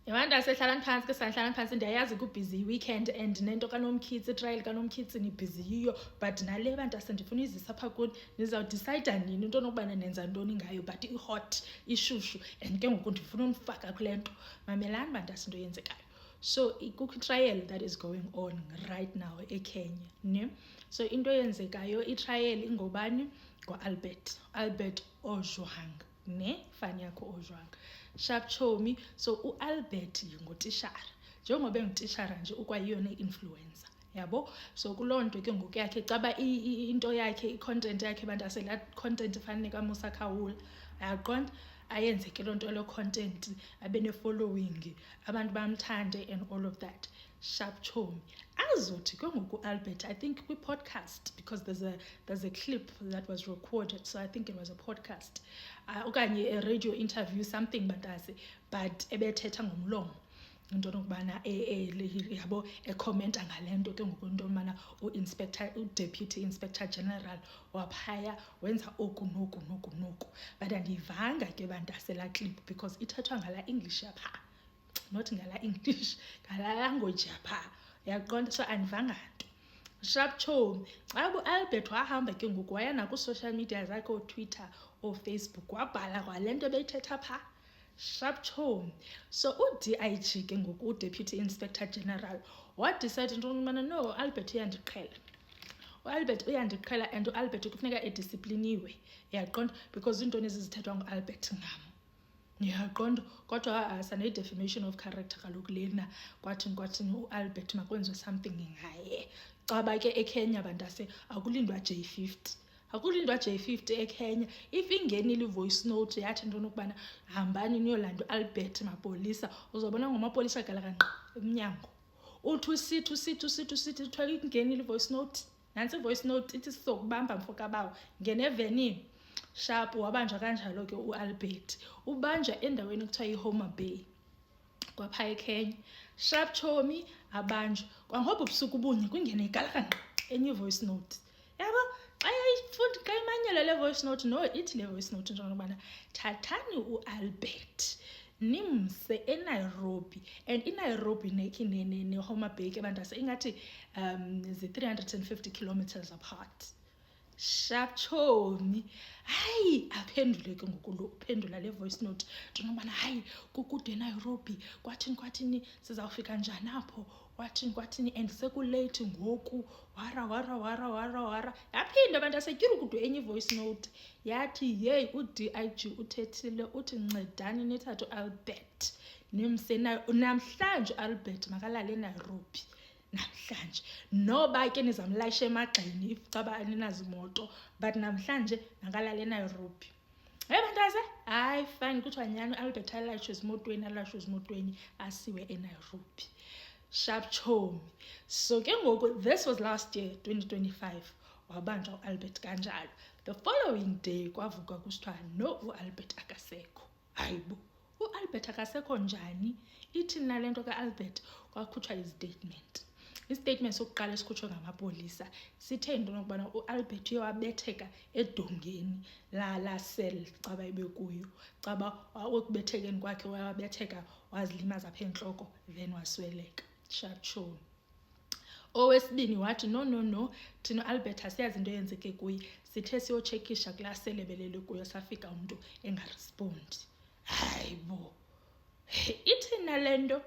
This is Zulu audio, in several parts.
Yabanda sehlalani phansi ke sahlalani phansi ndiyayazi kubusy weekend and nento kaNomkhithi trial kaNomkhithi ni busy yiyo but nale bantu asendifuna izisa apha kuni nizawudecide nini into nokubana nenza ntoni ngayo but ihot ishushu and ke ngoku ndifuna unifaka kule nto mamelani bantu asinto yenzekayo. So kukho trial that is going on right now eKenya ne. So into yenzekayo itrial ingobani Albert Ojwang ne fani yakho Ojwang sharp chomi. So uAlbert ngutishara njengoba engutishara nje ukwayiyona influencer yabo. So kuloo nto ke ngoku yakhe caba into yakhe i-content yakhe bantu asela content efana kaMusa Khawula ayaqonda ayenze ke loo nto lo content abe ne-following abantu bamthande and all of that sharp chomi. Azothi ke ngoku Albert I think kwi-podcast because there's a clip that was recorded, so I think it was a podcast okanye a radio interview something bantase but ebethetha ngomlomo into nokubana yabo ekhomenta ngale nto ke ngoku into yobana u-deputy inspector general waphaya wenza oku noku but andiyivanga ke bantasela clip because ithethwa ngala English yapha not ngala English ngala language yapha yaqonda. So andivanga nto sharp chomi. Xa uAlbert wahamba ke ngoku waya naku-social media zakhe oTwitter oFacebook wabhala kwale nto beyithetha pha sharp chomi. So uDIG ke ngoku uDeputy Inspector General wadecide into yokubana no Albert uyandiqhela and uAlbert kufuneka ediscipliniwe yaqonda because iintoni ezizithethwa nguAlbert ngam yaqonda. Kodwa sane-defamation of character kaloku lena kwathini uAlbert makwenziwe something ngaye. Caba ke eKenya bantase akulindwa J50 eKenya. If ingenile i-voice note yathi into nokubana hambani niyolanda uAlbert mapolisa uzobona ngomapolisa galakanqa emnyango uthi usithi kuthiwa ingenile i-voice note nantsi i-voice note ithi sizokubamba mfokabawo ngene evenini sharp wabanjwa kanjalo ke uAlbert ubanjwa endaweni ekuthiwa iHoma Bay kwapha eKenya sharp chomi abanjwa kwangoba ubusuku bunye kungene igalakanqa enye voice note yabo. Xa imanyelwe le voice note no ithi le voice note njengobana thathani uAlbert nimse eNairobi and iNairobi neHoma Bay ke bantase ingathi zi-350 kilometers apart sharp chomi. Hayi aphendule ke ngoku lo uphendula le voice note njengobana hayi kukude eNairobi kwathini sizawufika njani apho kwathini and sekulate ngoku wara yaphinda abantu asetyhila kude enye voice note yathi hey uDIG uthethile uthi ncedani nithathu Albert nimse namhlanje Albert makalale eNairobi namhlanje noba ke nizamlayisha emagxeni icaba aninazi imoto but namhlanje makalale eNairobi. Hey bantase hayi fine kuthiwa nyani Albert alayishwe ezimotweni asiwe eNairobi sharp chomi. So ke ngoku this was last year 2025 wabanjwa uAlbert kanjalo. The following day kwavuka kusithiwa no uAlbert akasekho. Hayibo uAlbert akasekho njani? Ithi nale nto kaAlbert kwakhutshwa istatement sokuqala esikhutshwe ngamapolisa sithe into nokubana uAlbert uye wabetheka edongeni la cell caba ibekuyo caba ukubethekeni kwakhe wabetheka wazilimaza apha entloko then wasweleka sharp chomi. Owesibini wathi no thina uAlbert asiyazi into yenzeke kuye sithe siyotshekisha kulaa cell ebelele kuyo safika umntu engarespondi. Hayibo ithina le nto.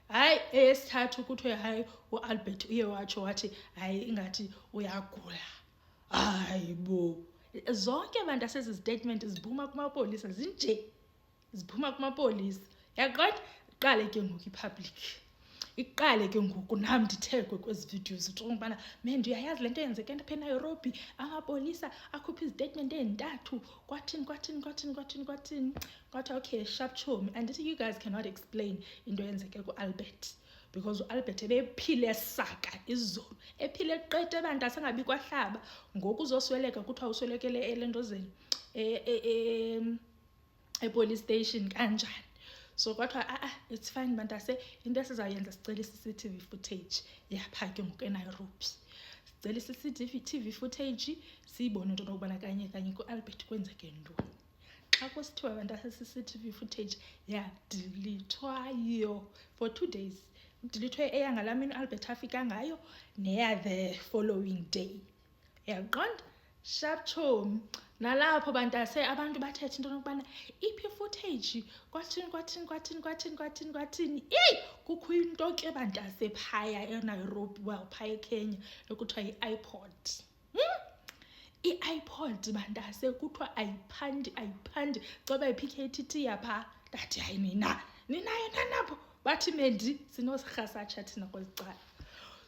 Hayi eyesithathu kuthiwe hayi uAlbert uye wathi hayi ingathi uyagula. Hayibo zonke abantu asezi statement ziphuma kumapolisa zinje ziphuma kumapolisa yaqonda. Iqale ke ngoku ipublic iqale ke ngoku nam ndithekwe kwezi videos ukubana man uyayazi le nto yenzeke apha eNairobi amapolisa akhupha izitatement ezintathu kwathini kwathiwa okay sharp chomi. And you guys cannot explain into yenzeke kuAlbert because uAlbert ebephile saka izolo ephile qete abantu asangabi kwahlaba ngoku uzosweleka kuthiwa uswelekele elentozeni epolice station kanjani. So kwathiwa it's fine bantase into esizawuyenza sicela i-CCTV footage yapha ke ngoku eNairobi sicela i-CCTV footage siyibone into nokubana kanye kuAlbert kwenzeke ntoni. xa kusithiwa bantase CCTV footage yadilithwayo for 2 days. Dilithwe eyangala mini Albert afika ngayo neya the following day. Uyaqonda? Sharp chomi. Nalapho bantase abantu bathethe into yokubana iphi footage kwathini. Kukho into ke bantase phaya eNairobi, well phaya eKenya ekuthiwa yi-iPod. I-iPod bantase kuthiwa ayiphandi xa bayiPKTT yapha. Ndathi hayi ninayo nanapho. Bathi mendi sinorhasatsha thina kweli cala.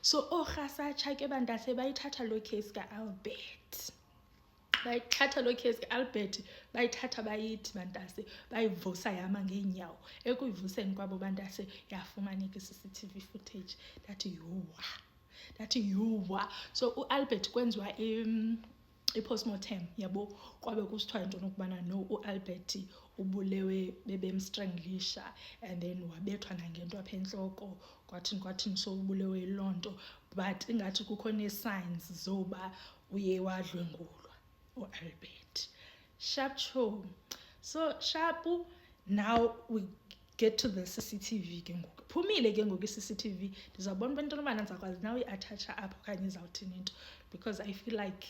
So orhasatsha ke bantase bayithatha lo case ka-Albert. Bayithatha bayithi bantase bayivusa yama ngeenyawo. Ekuyivuseni kwabo bantase yafumaneka i-CCTV footage. Ndathi yuwa. So uAlbert kwenziwa i-postmortem yabo kwabe kusithiwa into nokubana no uAlbert ubulewe bebemstranglisha and then wabethwa nangento apha entloko kwathini so ubulewe yiloo nto, but ingathi kukho nee-signs zoba uye wadlwengulwa uAlbert. Sharp show. So sharp, now we get to the CCTV ke ngoku. Phumile ke ngoku i-CCTV. Ndizawubona uba into nobana ndizawukwazi nawe iattach apho okanye izawuthini into, because I feel like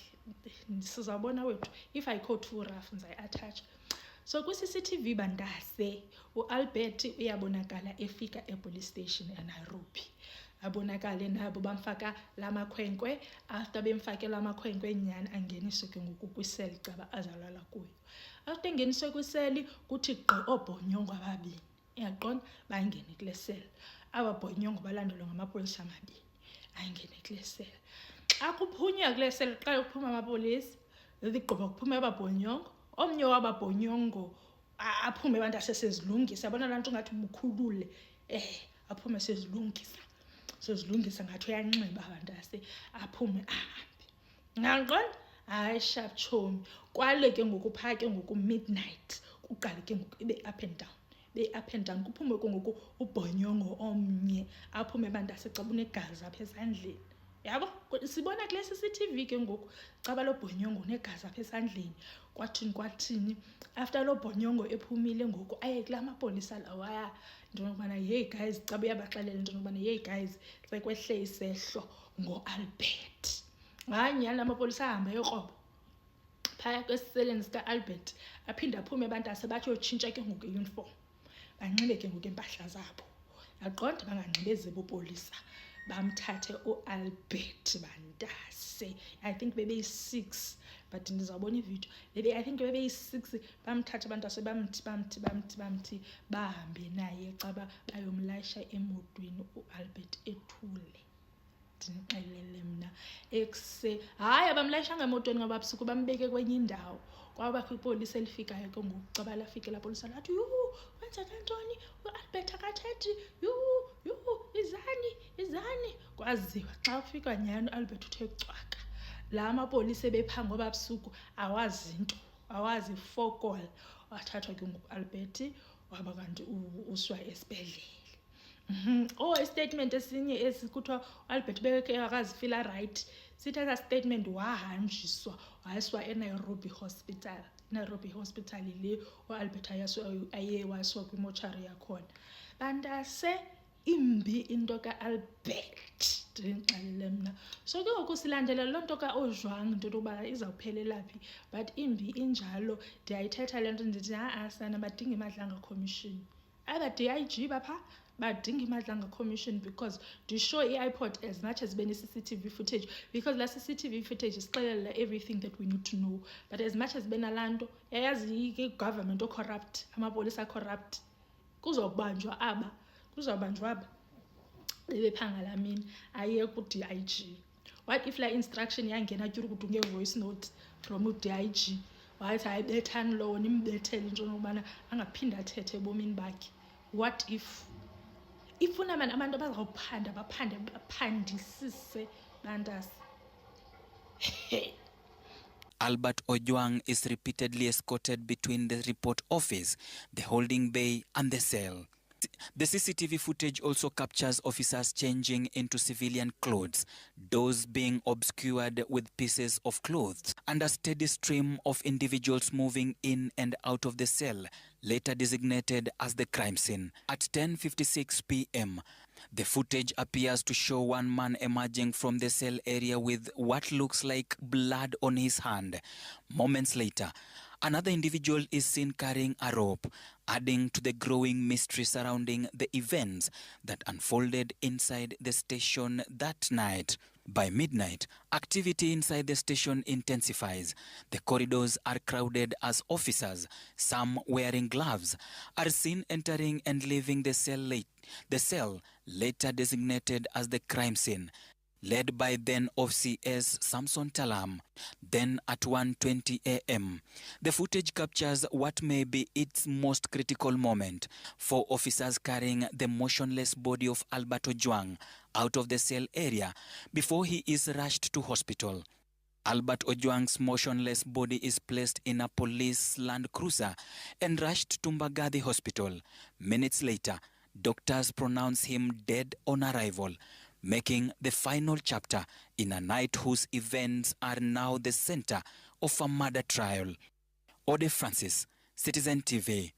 sizawubona wethu if I code too rough ndizayi-attach. So kwi-CCTV bantase uAlbert uyabonakala efika epolice station eNairobi. Abonakale nabo bamfaka la makhwenkwe. After bemfake la makhwenkwe nyani angeniswe ke ngoku kwiseli caba azalala kuyo. After engeniswe kwiseli kuthi gqi oobhonyongo ababini. Uyaqonda? Bangene kule seli. Aba bhonyongo balandelwa ngamapolisa amabini. Angene kule seli. Xa kuphunywa kule seli xa kuphuma amapolisa, ligqiba kuphuma ababhonyongo. Omnye wababhonyongo aphume bantase sezilungisa. Yabona laa nto ngathi bukhulule. Aphume sezilungisa ngathi uyanxiba bantase aphume ahambe. Ngaqonda? Hayi sharp chomi. Kwale ke ngoku phaa ke ngoku midnight kuqale ke ngoku ibe up and down. Kuphume ke ngoku ubhonyongo omnye aphume bantase xa bunegazi apha esandleni. Yabo sibona kule CCTV ke ngoku caba lo bhonyongo unegazi apha esandleni. Kwathini after lo bhonyongo ephumile ngoku aye kula mapolisa lawaya into yokubana hey guys, caba uyabaxelela into yokubana hey guys, sekwehle isehlo ngoAlbert. Hayi nyhani amapolisa ahamba eyoqobo phaya kwesiseleni sikaAlbert, aphinde aphume bantase bathi yotshintsha ke ngoku i-uniform, banxibe ke ngoku impahla zabo. Yaqonda? Banganxibe zebupolisa. Bamthathe uAlbert bantase. I think bebeyi-6, but ndizawubona ividiyo. I think bebeyi-6. Bamthathe bantase bamthi bahambe naye caba bayomlayisha emotweni uAlbert ethule. Ndinixelele mna hayi abamlayishanga emotweni ngoba busuku bambeke kwenye indawo. Kwabakho ipolisa elifikayo ke ngoku caba lafike la polisa lathi kwenzeka ntoni, uAlbert akathethi, izani. Kwaziwa xa ufika nyhani uAlbert uthe cwaka. La mapolisa ebephaa ngoba busuku awazi into, awazi fokol. Wathathwa ke ngoku uAlbert waba kanti uswa esibhedlele. Istatement esinye esikuthiwa uAlbert beke akazifila right. Sithatha statement wahanjiswa wayiswa eNairobi Hospital. Nairobi Hospital le uAlbert aye waswa kwimochari yakhona. Bantase imbi into kaAlbert. Ndinixelele mna. So ke ngoku silandela loo nto kaOjwang into yokuba izawuphelela phi, but imbi injalo. Ndiyayithetha le nto ndithi sana badinga iMadlanga Commission. Aba-DIG bapha badinga iMadlanga Commission, because to show i-iPod as much as bene CCTV footage, because la CCTV footage isixelela everything that we need to know, but as much as bena laa nto yayazi i-government corrupt, amapolisa corrupt, kuzawubanjwa aba bebephaa ngalaa mini aye ku-DIG. What if la instruction yangena tyhuri kuthi nge-voice note from u-DIG wathi hayi bethani lowo nimbethele into yokubana angaphinda athethe ebomini bakhe? What if ifuna mani abantu abazawuphanda baphandisise bantase? Albert Ojwang is repeatedly escorted between the report office, the holding bay and the cell. The CCTV footage also captures officers changing into civilian clothes, doors being obscured with pieces of clothes, and a steady stream of individuals moving in and out of the cell, later designated as the crime scene. At 10:56 p.m., the footage appears to show one man emerging from the cell area with what looks like blood on his hand. Moments later, another individual is seen carrying a rope, adding to the growing mystery surrounding the events that unfolded inside the station that night. By midnight, activity inside the station intensifies. The corridors are crowded as officers, some wearing gloves, are seen entering and leaving the cell later designated as the crime scene, led by then OCS Samson Talam. Then at 1:20 a.m., the footage captures what may be its most critical moment: 4 officers carrying the motionless body of Albert Ojwang out of the cell area before he is rushed to hospital. Albert Ojwang's motionless body is placed in a police Land Cruiser and rushed to Mbagathi Hospital. Minutes later, doctors pronounce him dead on arrival, making the final chapter in a night whose events are now the center of a murder trial. Ode Francis, Citizen TV.